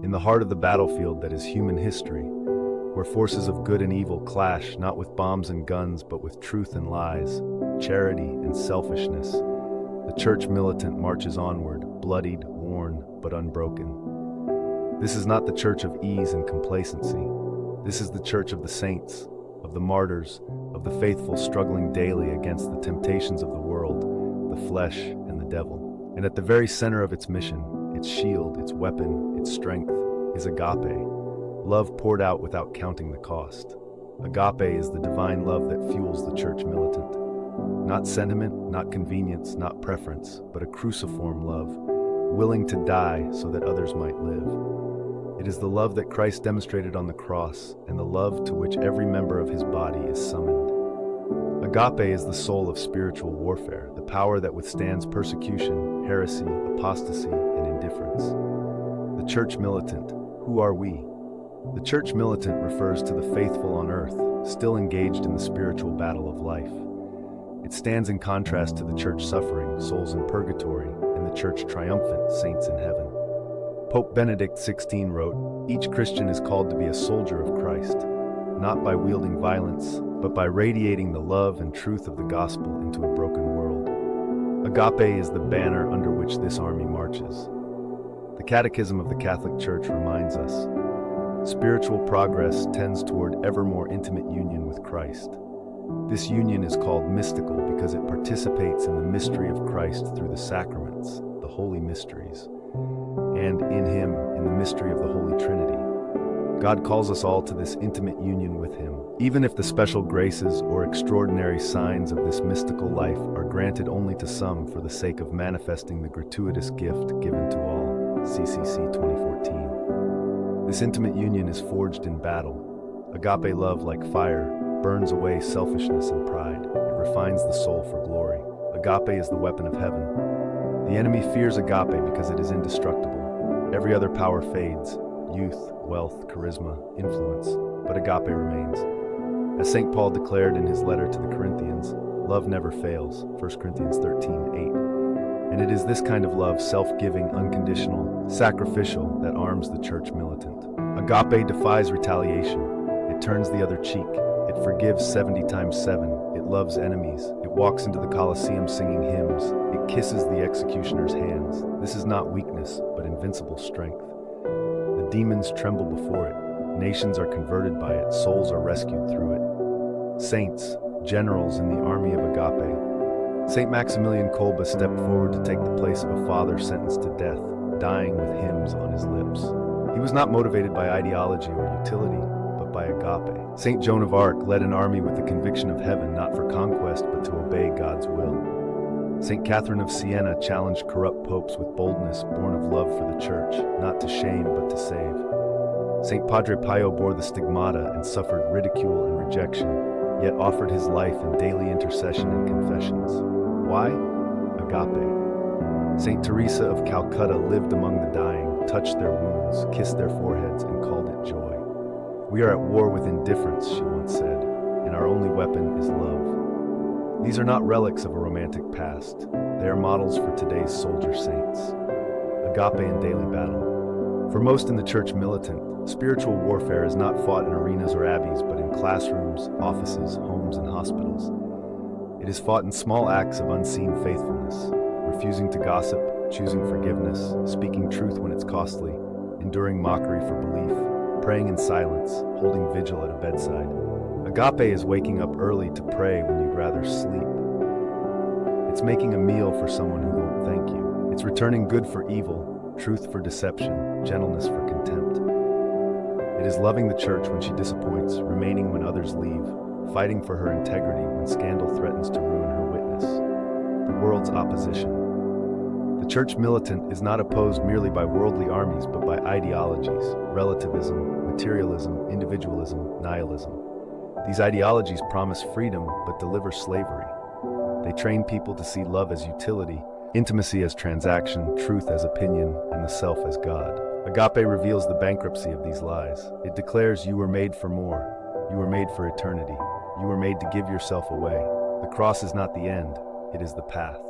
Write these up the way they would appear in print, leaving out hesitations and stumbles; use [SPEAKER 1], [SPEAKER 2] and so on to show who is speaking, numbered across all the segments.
[SPEAKER 1] in the heart of the battlefield that is human history, where forces of good and evil clash not with bombs and guns but with truth and lies, charity and selfishness, the Church Militant marches onward, bloodied, worn, but unbroken. This is not the church of ease and complacency. This is the church of the saints, of the martyrs, of the faithful struggling daily against the temptations of the world, the flesh, and the devil. And at the very center of its mission, its shield, its weapon, its strength, is agape, love poured out without counting the cost. Agape is the divine love that fuels the Church Militant. Not sentiment, not convenience, not preference, but a cruciform love, willing to die so that others might live. It is the love that Christ demonstrated on the cross, and the love to which every member of his body is summoned. Agape is the soul of spiritual warfare, the power that withstands persecution, heresy, apostasy, and indifference. The Church Militant, who are we? The Church Militant refers to the faithful on earth, still engaged in the spiritual battle of life. It stands in contrast to the church suffering, souls in purgatory, and the church triumphant, saints in heaven. Pope Benedict XVI wrote, "Each Christian is called to be a soldier of Christ, not by wielding violence, but by radiating the love and truth of the gospel into a broken world." Agape is the banner under which this army marches. The Catechism of the Catholic Church reminds us, spiritual progress tends toward ever more intimate union with Christ. This union is called mystical because it participates in the mystery of Christ through the sacraments, the holy mysteries, and in him in the mystery of the Holy Trinity. God calls us all to this intimate union with him, even if the special graces or extraordinary signs of this mystical life are granted only to some for the sake of manifesting the gratuitous gift given to all. CCC 2014. This intimate union is forged in battle. Agape love, like fire, burns away selfishness and pride. It refines the soul for glory. Agape is the weapon of heaven. The enemy fears agape because it is indestructible. Every other power fades, youth, wealth, charisma, influence, but agape remains. As St. Paul declared in his letter to the Corinthians, love never fails, 1 Corinthians 13:8. And it is this kind of love, self-giving, unconditional, sacrificial, that arms the Church Militant. Agape defies retaliation. It turns the other cheek. It forgives 70 times 7. It loves enemies. It walks into the Colosseum singing hymns. It kisses the executioner's hands. This is not weakness, but invincible strength. The demons tremble before it. Nations are converted by it. Souls are rescued through it. Saints, generals in the army of agape. St. Maximilian Kolbe stepped forward to take the place of a father sentenced to death, dying with hymns on his lips. He was not motivated by ideology or utility, but by agape. St. Joan of Arc led an army with the conviction of heaven, not for conquest, but to obey God's will. St. Catherine of Siena challenged corrupt popes with boldness, born of love for the church, not to shame, but to save. St. Padre Pio bore the stigmata and suffered ridicule and rejection, yet offered his life in daily intercession and confessions. Why? Agape. St. Teresa of Calcutta lived among the dying, touched their wounds, kissed their foreheads, and called it joy. "We are at war with indifference," she once said, "and our only weapon is love." These are not relics of a romantic past. They are models for today's soldier saints. Agape in daily battle. For most in the Church Militant, spiritual warfare is not fought in arenas or abbeys, but in classrooms, offices, homes, and hospitals. It is fought in small acts of unseen faithfulness, refusing to gossip, choosing forgiveness, speaking truth when it's costly, enduring mockery for belief, praying in silence, holding vigil at a bedside. Agape is waking up early to pray when you'd rather sleep. It's making a meal for someone who won't thank you. It's returning good for evil, truth for deception, gentleness for contempt. It is loving the church when she disappoints, remaining when others leave, fighting for her integrity when scandal threatens to ruin her witness. The world's opposition. The Church Militant is not opposed merely by worldly armies, but by ideologies, relativism, materialism, individualism, nihilism. These ideologies promise freedom, but deliver slavery. They train people to see love as utility, intimacy as transaction, truth as opinion, and the self as God. Agape reveals the bankruptcy of these lies. It declares you were made for more. You were made for eternity. You were made to give yourself away. The cross is not the end, it is the path.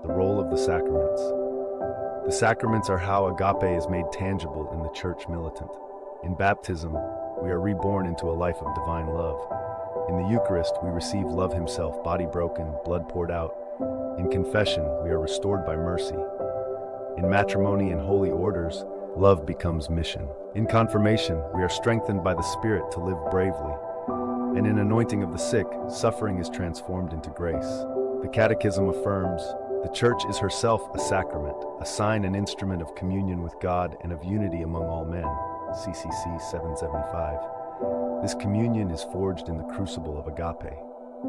[SPEAKER 1] The role of the sacraments. The The sacraments are how agape is made tangible in the Church Militant. In baptism, we are reborn into a life of divine love. In the Eucharist, we receive love himself, body broken, blood poured out. In confession, we are restored by mercy. In matrimony and holy orders, love becomes mission. In confirmation, we are strengthened by the Spirit to live bravely. And in anointing of the sick, suffering is transformed into grace. The Catechism affirms, the Church is herself a sacrament, a sign and instrument of communion with God and of unity among all men. CCC 775. This communion is forged in the crucible of agape.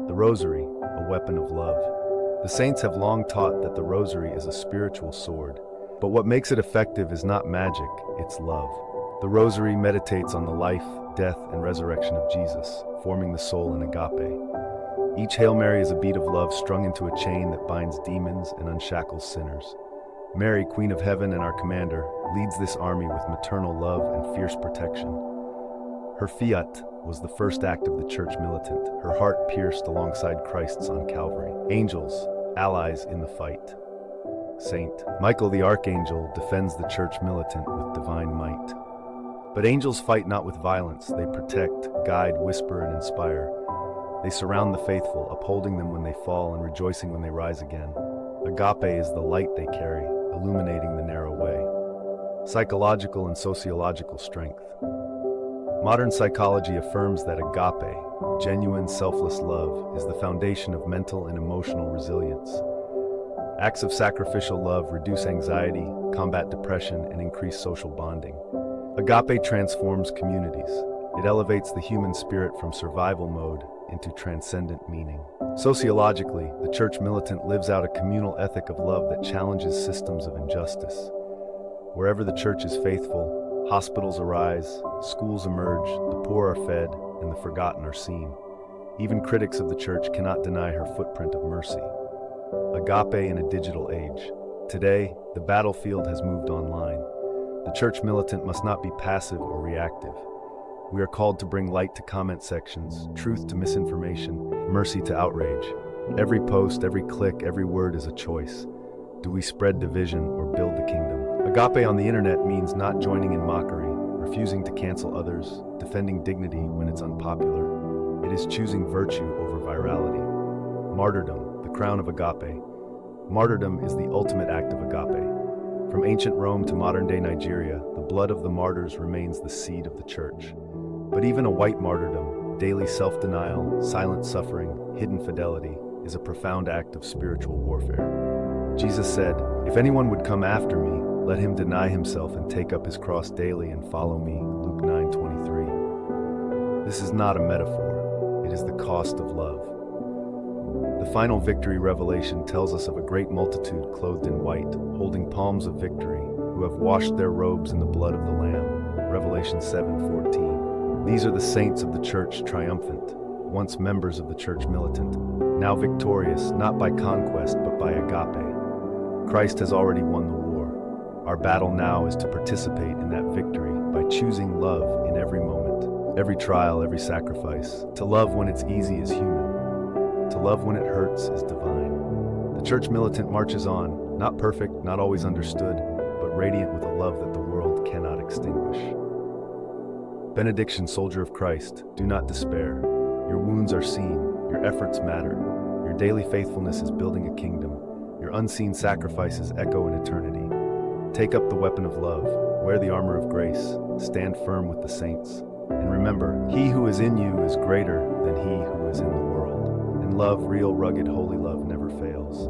[SPEAKER 1] The Rosary, a weapon of love. The saints have long taught that the Rosary is a spiritual sword, but what makes it effective is not magic, it's love. The Rosary meditates on the life, death, and resurrection of Jesus, forming the soul in agape. Each Hail Mary is a bead of love strung into a chain that binds demons and unshackles sinners. Mary, Queen of Heaven and our Commander, leads this army with maternal love and fierce protection. Her fiat was the first act of the Church Militant, her heart pierced alongside Christ's on Calvary. Angels, allies in the fight. Saint Michael the Archangel defends the Church Militant with divine might. But angels fight not with violence, they protect, guide, whisper, and inspire. They surround the faithful, upholding them when they fall and rejoicing when they rise again. Agape is the light they carry, illuminating the narrow way. Psychological and sociological strength. Modern psychology affirms that agape, genuine selfless love, is the foundation of mental and emotional resilience. Acts of sacrificial love reduce anxiety, combat depression, and increase social bonding. Agape transforms communities. It elevates the human spirit from survival mode into transcendent meaning. Sociologically, the Church Militant lives out a communal ethic of love that challenges systems of injustice. Wherever the Church is faithful, hospitals arise, schools emerge, the poor are fed, and the forgotten are seen. Even critics of the Church cannot deny her footprint of mercy. Agape in a digital age. Today, the battlefield has moved online. The Church Militant must not be passive or reactive. We are called to bring light to comment sections, truth to misinformation, mercy to outrage. Every post, every click, every word is a choice. Do we spread division or build the kingdom? Agape on the internet means not joining in mockery, refusing to cancel others, defending dignity when it's unpopular. It is choosing virtue over virality. Martyrdom, the crown of agape. Martyrdom is the ultimate act of agape. From ancient Rome to modern-day Nigeria, the blood of the martyrs remains the seed of the Church. But even a white martyrdom, daily self-denial, silent suffering, hidden fidelity, is a profound act of spiritual warfare. Jesus said, "If anyone would come after me, let him deny himself and take up his cross daily and follow me." Luke 9:23. This is not a metaphor. It is the cost of love. The final victory revelation tells us of a great multitude clothed in white, holding palms of victory, who have washed their robes in the blood of the Lamb. Revelation 7:14. These are the saints of the Church triumphant, once members of the Church Militant, now victorious not by conquest but by agape. Christ has already won the war. Our battle now is to participate in that victory by choosing love in every moment, every trial, every sacrifice. To love when it's easy is human. To love when it hurts is divine. The Church Militant marches on, not perfect, not always understood, but radiant with a love that the world cannot extinguish. Benediction, soldier of Christ, do not despair. Your wounds are seen, your efforts matter. Your daily faithfulness is building a kingdom. Your unseen sacrifices echo in eternity. Take up the weapon of love, wear the armor of grace, stand firm with the saints. And remember, he who is in you is greater than he who is in the world. And love, real, rugged, holy love never fails.